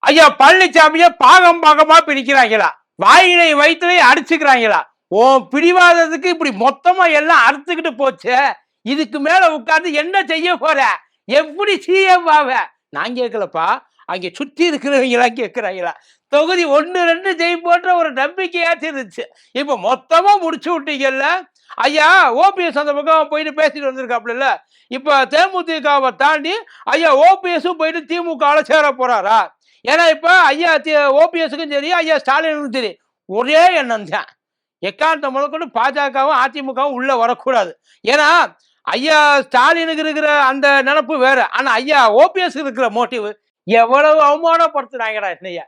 ஐயா பழனிசாமியை பாகம் பாகமா பிரிக்கிறாங்களா, வாயிலை வயிற்றுல அடிச்சுக்கிறாங்களா. ஓ பிடிவாதத்துக்கு இப்படி மொத்தமா எல்லாம் அறுத்துக்கிட்டு போச்சு. இதுக்கு மேல உட்கார்ந்து என்ன செய்ய போற, எப்படி சிஎம் ஆவ? நான் கேட்கலப்பா, அங்க சுத்தி இருக்கிறவங்களா கேட்கிறாங்களா. தொகுதி 1-2 ஜெய் போன்ற ஒரு நம்பிக்கையாச்சும் இருந்துச்சு. இப்ப மொத்தமா முடிச்சு விட்டீங்கல்ல. ஐயா ஓபிஎஸ் அந்த பக்கம் போயிட்டு பேசிட்டு வந்திருக்காப்ல. இப்ப தேமுதிகவை தாண்டி ஐயா ஓபிஎஸும் போயிட்டு திமுகவில் சேர போறாரா? ஏன்னா இப்ப ஐயா ஓபிஎஸ்க்கும் சரி ஐயா ஸ்டாலினுக்கும் சரி ஒரே எண்ணம் தான், எக்காந்த முதற்கொண்டு பாஜகவும் அதிமுகவும் உள்ள வரக்கூடாது. ஏன்னா ஐயா ஸ்டாலினுக்கு இருக்கிற அந்த நினப்பு வேற, ஆனா ஐயா ஓபிஎஸ் இருக்கிற மோட்டிவ் எவ்வளவு அவமானப்படுத்துறாங்கடா என்னையா.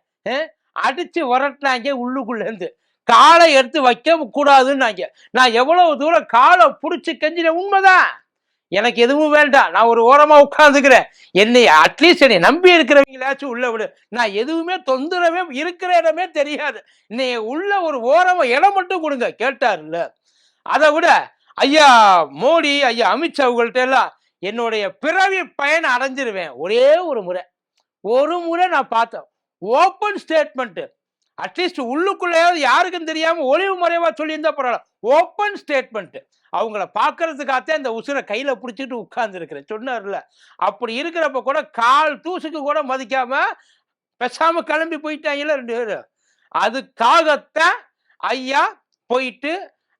அடிச்சு வரட்டினாங்க உள்ளுக்குள்ள இருந்து, காலை எடுத்து வைக்க கூடாதுன்னாங்க. நான் எவ்வளவு தூரம் காலை புடிச்சு கெஞ்சின, உண்மைதான். எனக்கு எதுவும் வேண்டாம், நான் ஒரு ஓரமா உட்கார்ந்துக்கிறேன், என்னை அட்லீஸ்ட் என்னை நம்பி இருக்கிறவங்களாச்சும் உள்ள விடு, நான் எதுவுமே தொந்தரவே இருக்கிற இடமே தெரியாது, நீ உள்ள ஒரு ஓரமா இடம் மட்டும் கொடுங்க கேட்டார்ல. அதை விட ஐயா மோடி ஐயா அமித்ஷா அவங்கள்ட்ட எல்லாம் என்னுடைய பிறவி பயன் அடைஞ்சிருவேன். ஒரே ஒரு முறை நான் பார்த்தேன் ஓப்பன் ஸ்டேட்மெண்ட், அட்லீஸ்ட் உள்ளுக்குள்ளையாவது யாருக்கும் தெரியாம ஒளிவு மறைவா சொல்லியிருந்தா பரவாயில்ல, ஓப்பன் ஸ்டேட்மெண்ட். அவங்கள பார்க்கறதுக்காகத்தான் இந்த உசுரை கையில பிடிச்சிட்டு உட்கார்ந்து இருக்கிறேன் சொன்னார்ல. அப்படி இருக்கிறப்ப கூட கால் தூசுக்கு கூட மதிக்காம பேசாம கிளம்பி போயிட்டாங்கல்ல 2 பேரும். அதுக்காகத்தான் ஐயா போயிட்டு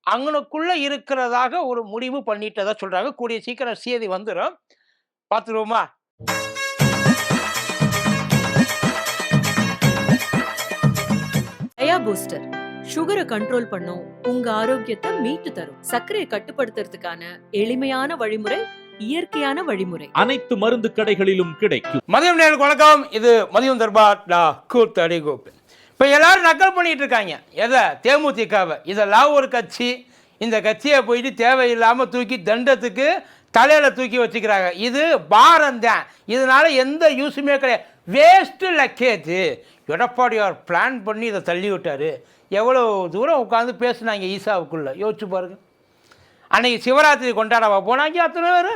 அங்கனுக்குள்ள இருக்கிறதாக ஒரு முடிவு பண்ணிட்டதா சொல்றாங்க. கூடிய சீக்கிரம் செய்தி வந்துடும், பார்த்துருவோமா? பூஸ்டர் சுகரை கண்ட்ரோல் பண்ணும், உங்க ஆரோக்கியத்தை மீட்டு தரும். சர்க்கரையை கட்டுப்படுத்துறதுக்கான எளிமையான வழிமுறை, இயற்கையான வழிமுறை. அனைத்து மருந்து கடைகளிலும் கிடைக்கும். மதியம் நேரம் வணக்கம், இது மதியம் தர்பார் கூத்தடி கோப்பு. இப்ப எல்லாரும் நக்கல் பண்ணிட்டு இருக்காங்க எதை, தேமுதிகவை. இதெல்லாம் ஒரு கட்சி, இந்த கட்சியை போயிட்டு தேவையில்லாம தூக்கி தண்டத்துக்கு தலையில தூக்கி வச்சுக்கிறாங்க. இது பாரம் தான், இதனால எந்த யூஸுமே கிடையாது, வேஸ்ட் லக்கேஜ். எடப்பாடியார் பிளான் பண்ணி இதை தள்ளி விட்டாரு. எவ்வளோ தூரம் உட்காந்து பேசுனாங்க ஈசாவுக்குள்ள, யோசிச்சு பாருங்க. அன்னைக்கு சிவராத்திரி கொண்டாடவா போனாங்க அத்தனை பேர்?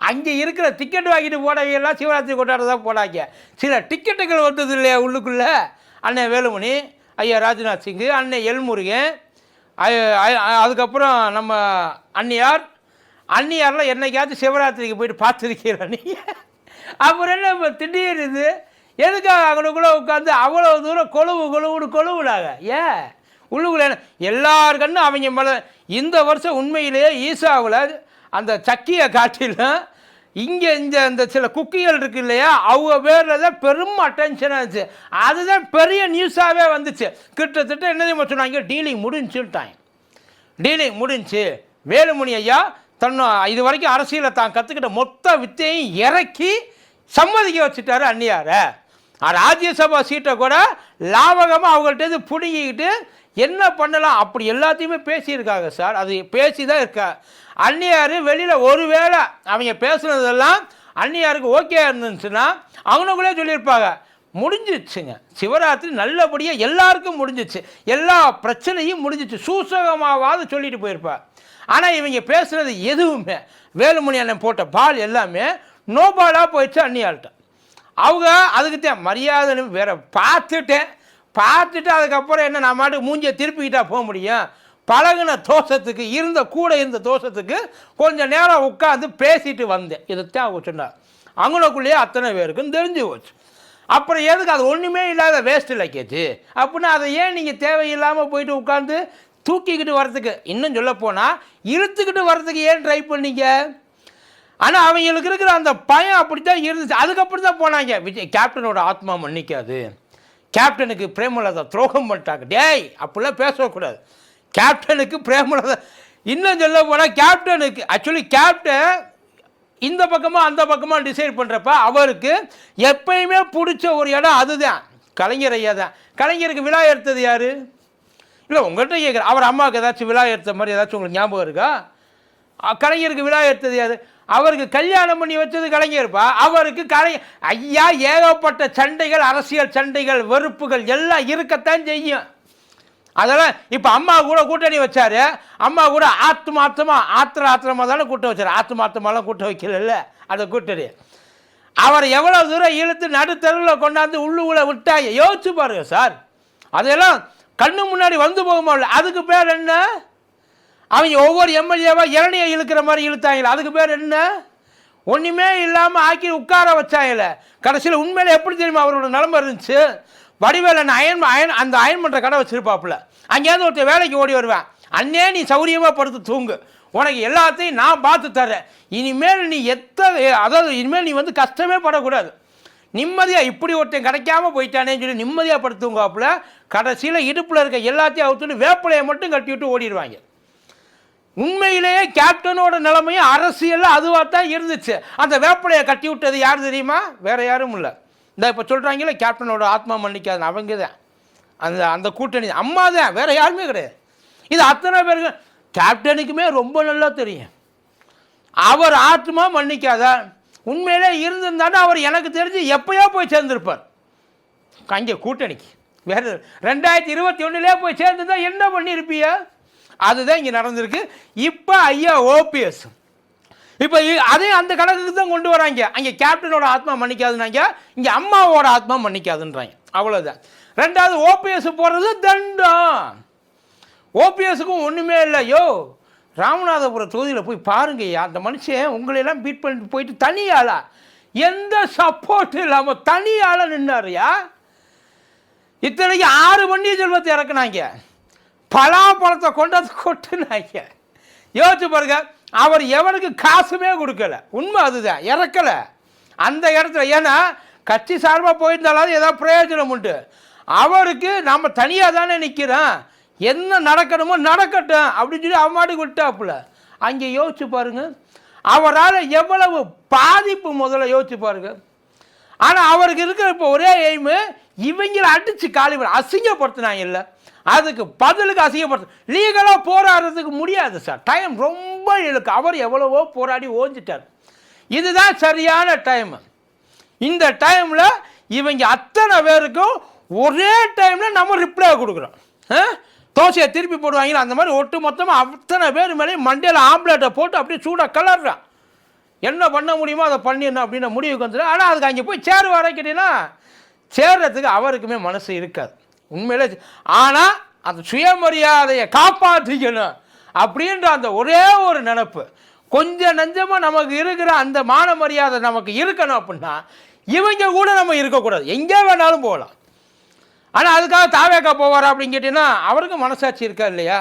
அங்கே இருக்கிற டிக்கெட் வாங்கிட்டு போனவங்க எல்லாம் சிவராத்திரி கொண்டாட தான் போனாங்க. சில டிக்கெட்டுகள் வந்தது இல்லையா உள்ளுக்குள்ள. அண்ணன் வேலுமணி, ஐயா ராஜ்நாத் சிங்கு, அண்ணன் எல்முருகன், அதுக்கப்புறம் நம்ம அன்னியார்லாம் என்னைக்காச்சும் சிவராத்திரிக்கு போயிட்டு பார்த்துருக்கீங்களா நீங்கள்? அப்புறம் என்ன இப்போ திடீர் இது எதுக்காக அங்கனுக்குள்ளே உட்காந்து அவ்வளோ தூரம் கொழுவுனாங்க? ஏன் உள்ளுக்குள்ள எல்லார் கண்ணும் அவங்க மேலே. இந்த வருஷம் உண்மையிலேயே ஈசாவில் அந்த சக்கியை காட்டிலும் இங்கே இந்த சில குக்கிகள் இருக்கு இல்லையா, அவங்க பேரில் தான் பெரும் அட்டென்ஷனாக இருந்துச்சு. அதுதான் பெரிய நியூஸாகவே வந்துச்சு. கிட்டத்தட்ட என்ன சொன்னாங்க, டீலிங் முடிஞ்சு வேலுமணி ஐயா இது வரைக்கும் அரசியலை தான் கற்றுக்கிட்ட மொத்த வித்தையும் இறக்கி சம்மதிக்க வச்சுட்டாரு அந்நியார. ராஜ்யசபா சீட்டை கூட லாபகமாக அவங்கள்ட்ட பிடுங்கிக்கிட்டு என்ன பண்ணலாம் அப்படி எல்லாத்தையுமே பேசியிருக்காங்க சார். அது பேசி தான் இருக்கா. அந்நியார் வெளியில் ஒருவேளை அவங்க பேசுனதெல்லாம் அந்நியாருக்கு ஓகே இருந்துச்சுன்னா அவனுக்குள்ளே சொல்லியிருப்பாங்க, முடிஞ்சிச்சுங்க சிவராத்திரி நல்லபடியாக எல்லாருக்கும் முடிஞ்சிச்சு, எல்லா பிரச்சனையும் முடிஞ்சிச்சு, சூசகமாவது சொல்லிட்டு போயிருப்பார். ஆனால் இவங்க பேசுகிறது எதுவுமே, வேலுமணி அண்ணன் போட்ட பால் எல்லாமே நோபாலாக போயிடுச்சு அந்நியார்கிட்ட. அவங்க அதுக்குத்தான் மரியாதை வேற பார்த்துட்டு அதுக்கப்புறம் என்ன நான் மாட்டுக்கு மூஞ்சியை திருப்பிக்கிட்டா போக முடியும். பழகின தோஷத்துக்கு கூட இருந்த தோஷத்துக்கு கொஞ்சம் நேரம் உட்காந்து பேசிட்டு வந்தேன். இதைத்தான் அவங்க சொன்னார். அவங்களுக்குள்ளேயே அத்தனை பேருக்கும் தெரிஞ்சு போச்சு. அப்புறம் எதுக்கு அது ஒன்றுமே இல்லாத வேஸ்ட் லக்கேஜ் அப்படின்னா அதை ஏன் நீங்கள் தேவையில்லாமல் போயிட்டு உட்காந்து தூக்கிக்கிட்டு வர்றதுக்கு, இன்னும் சொல்ல போனால் இழுத்துக்கிட்டு வர்றதுக்கு ஏன் ட்ரை பண்ணீங்க? ஆனால் அவங்களுக்கு இருக்கிற அந்த பயம் அப்படித்தான் இருந்துச்சு. அதுக்கப்புறம் தான் போனாங்க. கேப்டனோட ஆத்மா மன்னிக்காது, கேப்டனுக்கு பிரேமலதா துரோகம் பண்ணிட்டாங்க. டேய் அப்படிலாம் பேசக்கூடாது. கேப்டனுக்கு பிரேமலதா, இன்னும் சொல்ல போனால் கேப்டனுக்கு ஆக்சுவலி கேப்டன் இந்த பக்கமாக அந்த பக்கமாக டிசைட் பண்ணுறப்ப அவருக்கு எப்பயுமே பிடிச்ச ஒரு இடம் அதுதான் கலைஞர் ஐயா தான். கலைஞருக்கு விழா எடுத்தது யார்? இல்லை உங்கள்கிட்ட கேட்குறேன், அவர் அம்மாவுக்கு ஏதாச்சும் விழா எடுத்த மாதிரி ஏதாச்சும் உங்களுக்கு ஞாபகம் இருக்கா? கலைஞருக்கு விழா எடுத்தது யார்? அவருக்கு கல்யாணம் பண்ணி வச்சது கலைஞர்ப்பா. அவருக்கு ஐயா ஏகப்பட்ட சண்டைகள், அரசியல் சண்டைகள், வெறுப்புகள் எல்லாம் இருக்கத்தான் செய்யும். அதெல்லாம் இப்போ அம்மா கூட கூட்டணி வச்சாரு, அம்மா கூட ஆத்திரமா தானே கூட்டம் வச்சாரு. ஆத்திரமாலாம் கூட்டம் வைக்கல அந்த கூட்டணி. அவர் எவ்வளோ தூரம் இழுத்து நடுத்தருவில் கொண்டாந்து உள்ளுக்குள்ளே விட்டாங்க. யோசிச்சு பாருங்க சார். அதெல்லாம் கண்ணு முன்னாடி வந்து போகுமா? அதுக்கு பேர் என்ன? அவங்க ஒவ்வொரு எம்எல்ஏவாக இளநியை இழுக்கிற மாதிரி இழுத்தாங்களே, அதுக்கு பேர் என்ன? ஒன்றுமே இல்லாமல் ஆக்கி உட்கார வச்சாங்கல்ல. கடைசியில் உண்மையில எப்படி தெரியுமா அவரோட நிலைமை இருந்துச்சு? வடிவேலன் அந்த அயன் பண்ணுற கடை வச்சுருப்பாப்புல. அங்கேயாவது ஒருத்தர் வேலைக்கு ஓடி வருவேன். அண்ணே நீ சௌரியமாக படுத்து தூங்கு, உனக்கு எல்லாத்தையும் நான் பார்த்து தரேன், இனிமேல் நீ அதாவது இனிமேல் நீ வந்து கஷ்டமே படக்கூடாது, நிம்மதியாக இப்படி ஒருத்தன் கிடைக்காம போயிட்டானேன்னு சொல்லி நிம்மதியாக படுத்துவாப்புல. கடைசியில் இடுப்பில் இருக்க எல்லாத்தையும் அவுத்துட்டு வேப்பிலையை மட்டும் கட்டி விட்டு ஓடிடுவாங்க. உண்மையிலேயே கேப்டனோட நிலைமையும் அரசியலில் அதுவாக தான் இருந்துச்சு. அந்த வேப்பிலையை கட்டி விட்டது யார் தெரியுமா? வேறு யாரும் இல்லை. இந்த இப்போ சொல்கிறாங்களே கேப்டனோட ஆத்மா மன்னிக்காது, அவங்க தான் அந்த கூட்டணி அம்மா தான், வேறு யாருமே கிடையாது. இது அத்தனை பேருக்கு கேப்டனுக்குமே ரொம்ப நல்லா தெரியும். அவர் ஆத்மா மன்னிக்காதா? உண்மையிலே இருந்திருந்தாலும் அவர் எனக்கு தெரிஞ்சு எப்போயோ போய் சேர்ந்துருப்பார் அங்கே கூட்டணிக்கு. வேறு 2021 போய் சேர்ந்துருந்தா என்ன பண்ணியிருப்பிய? அதுதான் இங்கே நடந்திருக்கு. இப்போ ஐயா ஓபிஎஸ் இப்போ அதையும் அந்த கணக்குக்கு தான் கொண்டு வராங்க. அங்கே கேப்டனோட ஆத்மா மன்னிக்காதுன்னாங்க, இங்கே அம்மாவோட ஆத்மா மன்னிக்காதுன்றாங்க. அவ்வளோதான். ரெண்டாவது ஓபிஎஸ் போடுறது தண்டம். ஓபிஎஸ்க்கும் ஒன்றுமே இல்லை. யோ ராமநாதபுரம் தொகுதியில் போய் பாருங்கய்யா, அந்த மனுஷன் உங்களையெல்லாம் பீட் பண்ணிட்டு போயிட்டு தனியாளா, எந்த சப்போர்ட்டும் இல்லாமல் தனியாள நின்னாருயா. இத்தனைக்கு 6 பன்னீர்செல்வத்தை இறக்குனாங்க, பலாப்பழத்தை கொண்டாந்து கொட்டுனாங்க. யோசிச்சு பாருங்க. அவர் எவனுக்கு காசுமே கொடுக்கல. உண்மை அதுதான், இறக்கலை அந்த இடத்துல. ஏன்னா கட்சி சார்பாக போயிருந்தாலும் ஏதாவது பிரயோஜனம் உண்டு. அவருக்கு நம்ம தனியாக தானே நிற்கிறோம், என்ன நடக்கணுமோ நடக்கட்டும் அப்படின்னு சொல்லி அவமாட்டுக்கு விட்டாப்புல. அங்கே யோசிச்சு பாருங்க, அவரால் எவ்வளவு பாதிப்பு முதல்ல யோசிச்சு பாருங்க. ஆனால் அவருக்கு இருக்கிற இப்போ ஒரே எய்மு, இவங்களை அடித்து காலி அசிங்கப்படுத்தினாங்க. இல்லை அதுக்கு பதிலுக்கு அசிங்கப்படுத்த லீகலாக போராடுறதுக்கு முடியாது சார். டைம் ரொம்ப இழுக்கு. அவர் எவ்வளவோ போராடி ஓஞ்சிட்டார். இதுதான் சரியான டைம். இந்த டைமில் இவங்க அத்தனை பேருக்கும் ஒரே டைமில் நம்ம ரிப்ளை கொடுக்குறோம். தோசையை திருப்பி போடுவாங்களா அந்த மாதிரி ஒட்டு மொத்தமாக அத்தனை பேர் மேலேயும் மண்டையில் ஆம்லேட்டை போட்டு அப்படியே சூடாக கலர்றான். என்ன பண்ண முடியுமோ அதை பண்ணிடணும் அப்படின்னு முடிவுக்கு வந்துடும். ஆனால் அதுக்கு அங்கே போய் சேர் வரைக்கிட்டீங்கன்னா சேர்றதுக்கு அவருக்குமே மனசு இருக்காது உண்மையிலே. ஆனால் அந்த சுயமரியாதையை காப்பாற்றிக்கணும் அப்படின்ற அந்த ஒரே ஒரு நினப்பு கொஞ்சம் நஞ்சமாக நமக்கு இருக்கிற அந்த மான மரியாதை நமக்கு இருக்கணும். அப்படின்னா இவங்க கூட நம்ம இருக்கக்கூடாது, எங்கே வேணாலும் போகலாம். ஆனால் அதுக்காக தாவேக்கா போவாரா அப்படின்னு கேட்டிங்கன்னா அவருக்கு மனசாட்சி இருக்கா இல்லையா?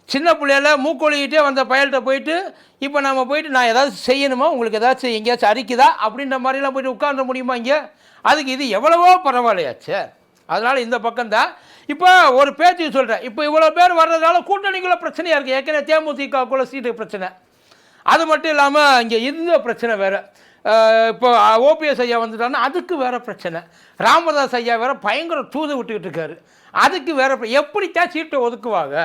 சின்ன பிள்ளையில மூக்கொழிக்கிட்டே வந்த பயல்கிட்ட போயிட்டு இப்போ நம்ம போயிட்டு நான் ஏதாவது செய்யணுமா, உங்களுக்கு ஏதாச்சும் எங்கேயாச்சும் அரிக்குதா அப்படின்ற மாதிரிலாம் போயிட்டு உட்கார முடியுமா இங்கே? அதுக்கு இது எவ்வளவோ பரவாயில்லையாச்சு. அதனால் இந்த பக்கம்தான். இப்போ ஒரு பேச்சு சொல்கிறேன். இப்போ இவ்வளோ பேர் வர்றதுனால கூட்டணிக்குள்ள பிரச்சனையாக இருக்குது. ஏற்கனவே தேமுதிகக்குள்ள சீட்டு பிரச்சனை, அது மட்டும் இல்லாமல் இங்கே இந்த பிரச்சனை வேறு. இப்போ ஓபிஎஸ் ஐயா வந்துட்டாங்கன்னா அதுக்கு வேறு பிரச்சனை. ராமதாஸ் ஐயா வேறு பயங்கர தூது விட்டுக்கிட்டு இருக்காரு, அதுக்கு வேறு. எப்படித்தான் சீட்டை ஒதுக்குவாங்க?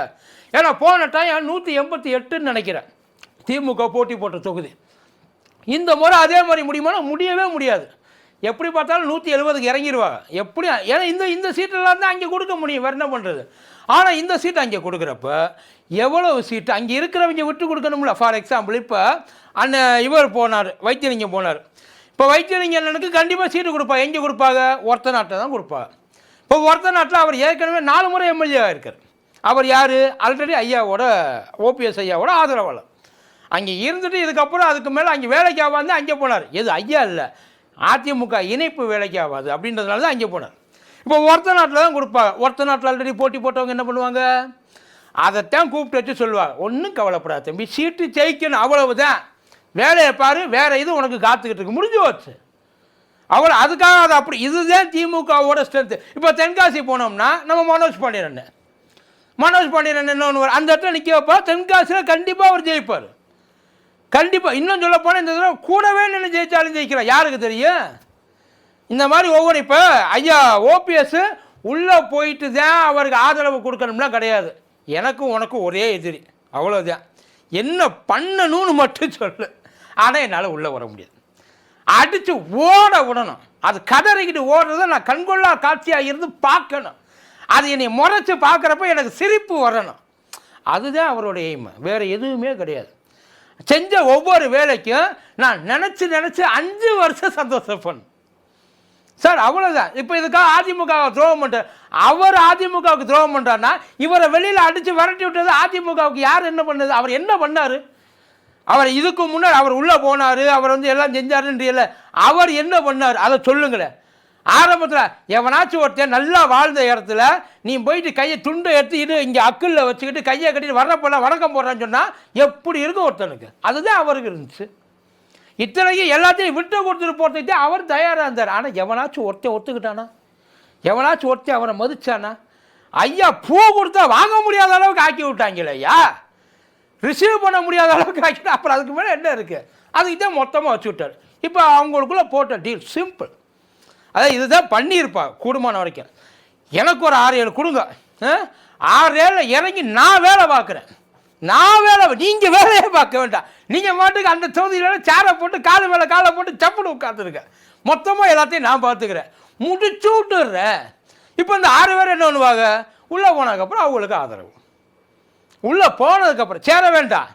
ஏன்னா போன டைம் 188ன்னு நினைக்கிறேன் திமுக போட்டி போட்ட தொகுதி. இந்த முறை அதே மாதிரி முடியுமானா முடியவே முடியாது. எப்படி பார்த்தாலும் 170க்கு இறங்கிடுவாங்க எப்படி. ஏன்னா இந்த சீட்டெல்லாம் தான் அங்கே கொடுக்க முடியும், வேறு என்ன பண்ணுறது. ஆனால் இந்த சீட்டு அங்கே கொடுக்குறப்ப எவ்வளவு சீட்டு அங்கே இருக்கிறவங்க விட்டு கொடுக்கணும்ல. ஃபார் எக்ஸாம்பிள் இப்போ இவர் போனார், வைத்தியலிங்கம் போனார். இப்போ வைத்தியலிங்கனுக்கு கண்டிப்பாக சீட்டு கொடுப்பாங்க. எங்கே கொடுப்பாங்க? ஒருத்த நாட்டில் தான் கொடுப்பாங்க. இப்போ ஒருத்த நாட்டில் அவர் ஏற்கனவே 4 முறை எம்எல்ஏவாக இருக்கார். அவர் யார்? ஆல்ரெடி ஐயாவோட ஓபிஎஸ் ஐயாவோட ஆதரவாளர். அங்கே இருந்துட்டு இதுக்கப்புறம் அதுக்கு மேலே அங்கே வேலைக்கு ஆகாது அங்கே போனார். எது ஐயா இல்லை, அதிமுக இணைப்பு வேலைக்கு ஆகாது அப்படின்றதுனால தான் அங்கே போனார். இப்போ ஒருத்த நாட்டில் தான் கொடுப்பாங்க. ஒருத்த நாட்டில் ஆல்ரெடி போட்டி போட்டவங்க என்ன பண்ணுவாங்க? அதைத்தான் கூப்பிட்டு வச்சு சொல்லுவாங்க, ஒன்றும் கவலைப்படாது தம்பி, சீட்டு ஜெயிக்கணும் அவ்வளவுதான், வேலையை பாரு, வேறு இது உனக்கு காத்துக்கிட்டு இருக்கு, முடிஞ்சு வச்சு அவ்வளோ. அதுக்காக அது அப்படி. இதுதான் திமுகவோட ஸ்ட்ரென்த்து. இப்போ தென்காசி போனோம்னா நம்ம மனோஜ் பாண்டியன் இன்னொன்று அந்த இடத்துல நிற்க வைப்பா. தென்காசியில் கண்டிப்பாக அவர் ஜெயிப்பார், கண்டிப்பாக. இன்னும் சொல்ல போனால் இந்த தடவை கூடவே நின்று ஜெயிச்சாலும் ஜெயிக்கிறார், யாருக்கு தெரியும்? இந்த மாதிரி ஒவ்வொரு. இப்போ ஐயா ஓபிஎஸ் உள்ளே போயிட்டு தான் அவருக்கு ஆதரவு கொடுக்கணும்னா கிடையாது. எனக்கும் உனக்கும் ஒரே எதிரி, அவ்வளோதான். என்ன பண்ணணும்னு மட்டும் சொல்லு. ஆனால் என்னால் உள்ளே வர முடியாது. அடித்து ஓட விடணும். அது கதறிக்கிட்டு ஓடுறத நான் கண்கொள்ளா காட்சியாக இருந்து பார்க்கணும். அது என்னை முறைச்சி பார்க்குறப்ப எனக்கு சிரிப்பு வரணும். அதுதான் அவருடைய எய்ம், வேறு எதுவுமே கிடையாது. செஞ்ச ஒவ்வொரு வேலைக்கும் நான் நினச்சி 5 வருஷம் சந்தோஷப்பேன் சார். அவ்வளோதான். இப்போ இதுக்காக அதிமுக துரோகம் பண்ணுறார். அவர் அதிமுகவுக்கு துரோகம் பண்ணுறாருன்னா இவரை வெளியில் அடித்து விரட்டி விட்டது அதிமுகவுக்கு யார் என்ன பண்ணது? அவர் என்ன பண்ணார்? அவர் இதுக்கு முன்னாடி அவர் உள்ளே போனார், அவர் வந்து எல்லாம் செஞ்சாருன்றீங்கள, அவர் என்ன பண்ணார் அதை சொல்லுங்களேன். ஆரம்பத்தில் எவனாச்சும் ஒருத்தர் நல்லா வாழ்ந்த இடத்துல நீ போயிட்டு கையை துண்டை எடுத்து இது இங்கே அக்குளில் வச்சுக்கிட்டு கையை கட்டிட்டு வர்றப்பெல்லாம் வணக்கம் போடுறான்னு சொன்னால் எப்படி இருக்கும் ஒருத்தனுக்கு? அதுதான் அவருக்கு இருந்துச்சு. இத்தனைக்கும் எல்லாத்தையும் விட்டு கொடுத்துட்டு போகிறதுக்கு அவர் தயாராக இருந்தார். ஆனால் எவனாச்சும் ஒருத்தன் ஒத்துக்கிட்டானா? எவனாச்சும் ஒருத்தன் அவரை மதிச்சானா? ஐயா பூ கொடுத்தா வாங்க முடியாத அளவுக்கு ஆக்கி விட்டாங்களே ஐயா, ரிசீவ் பண்ண முடியாத அளவுக்கு ஆக்கிட்டு அப்புறம் அதுக்கு மேலே என்ன இருக்குது? அதுக்கு தான் மொத்தமாக வச்சு விட்டார். இப்போ அவங்களுக்குள்ளே போட்ட டீல் சிம்பிள். அதான் இதுதான் பண்ணியிருப்பாங்க கூடுமான வரைக்கும். எனக்கு ஒரு 6-7 கொடுங்க, 6-7 இறங்கி நான் வேலை பார்க்குறேன். நீங்கள் வேலையே பார்க்க வேண்டாம். நீங்கள் மாட்டுக்கு அந்த தொகுதியில் சேரை போட்டு காலை மேலே காலை போட்டு சப்புன்னு உட்காந்துருக்கேன். மொத்தமாக எல்லாத்தையும் நான் பார்த்துக்கிறேன், முடிச்சு விட்டுடுறேன். இப்போ இந்த 6 பேர் என்ன பண்ணுவாங்க? உள்ளே போனதுக்கப்புறம் அவங்களுக்கு ஆதரவு. உள்ளே போனதுக்கப்புறம் சேர வேண்டாம்,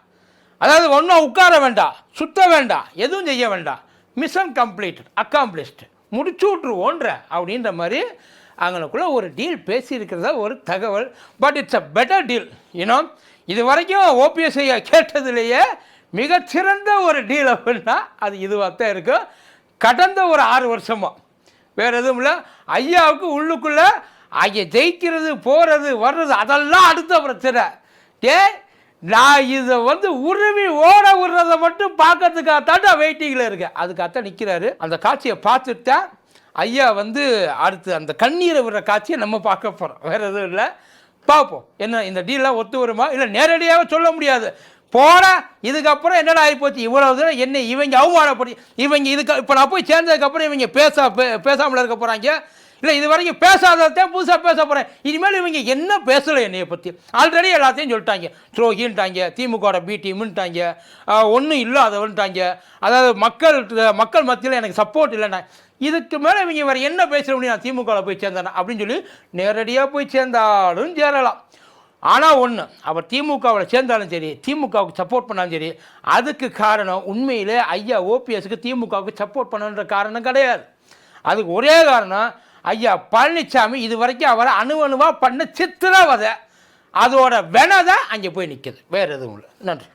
அதாவது ஒன்றும் உட்கார வேண்டாம், சுத்த வேண்டாம், எதுவும் செய்ய வேண்டாம், மிஷன் கம்ப்ளீட்டட், அக்காம்ப்ளிஷ்டு, முடிச்சு விட்ருவோன்ற அப்படின்ற மாதிரி அவங்களுக்குள்ள ஒரு டீல் பேசியிருக்கிறதா ஒரு தகவல். But it's a better deal. You know, இது வரைக்கும் ஓபிஎஸ் ஐயா கேட்டதுலேயே மிகச்சிறந்த ஒரு டீல் அப்படின்னா அது இதுவாக தான் இருக்கும். கடந்த ஒரு 6 வருஷமாக வேறு எதுவும் இல்லை. ஐயாவுக்கு உள்ளுக்குள்ளே ஐயா ஜெயிக்கிறது போகிறது வர்றது அதெல்லாம் அடுத்த பிரச்சனை. நான் இதை வந்து உருவி ஓட விடுறதை மட்டும் பார்க்கறதுக்காகத்தான் நான் வெயிட்டிங்கில் இருக்கேன். அதுக்காகத்தான் நிற்கிறாரு. அந்த காட்சியை பார்த்துட்டா ஐயா வந்து அடுத்து அந்த கண்ணீரை விடுற காட்சியை நம்ம பார்க்க போகிறோம். வேறு எதுவும் இல்லை, பார்ப்போம். என்ன இந்த டீலாம் ஒத்து வருமா? இல்லை நேரடியாக சொல்ல முடியாது. போட இதுக்கப்புறம் என்னடா ஆகிப்போச்சு, இவ்வளவு தூரம் என்ன இவங்க அவமானப்படி இவங்க இதுக்கு இப்போ நான் போய் சேர்ந்ததுக்கப்புறம் இவங்க பேசாமல் இருக்க போகிறாங்க. இல்லை இது வரைக்கும் பேசாததான் புதுசாக பேச போகிறேன். இனிமேல் இவங்க என்ன பேசலை என்னையை பற்றி ஆல்ரெடி எல்லாத்தையும் சொல்லிட்டாங்க. துரோகின்ட்டாங்க, திமுக பி டீம்ன்ட்டாங்க, ஒன்றும் இல்லாதவன்ட்டாங்க, அதாவது மக்கள் மத்தியில் எனக்கு சப்போர்ட் இல்லைண்ணா. இதுக்கு மேலே இவங்க வேறு என்ன பேசுகிற முடியும்? நான் திமுகவில் போய் சேர்ந்தேன் அப்படின்னு சொல்லி நேரடியாக போய் சேர்ந்தாலும் சேரலாம். ஆனால் ஒன்று, அவர் திமுகவில் சேர்ந்தாலும் சரி, திமுகவுக்கு சப்போர்ட் பண்ணாலும் சரி, அதுக்கு காரணம் உண்மையிலே ஐயா ஓபிஎஸ்க்கு திமுகவுக்கு சப்போர்ட் பண்ணணுன்ற காரணம் கிடையாது. அதுக்கு ஒரே காரணம் ஐயா பழனிசாமி இது வரைக்கும் அவரை அணுவணுவாக பண்ண சித்திரவதை, அதோட வெனதை அங்கே போய் நிற்குது. வேறு எதுவும் இல்லை. நன்றி.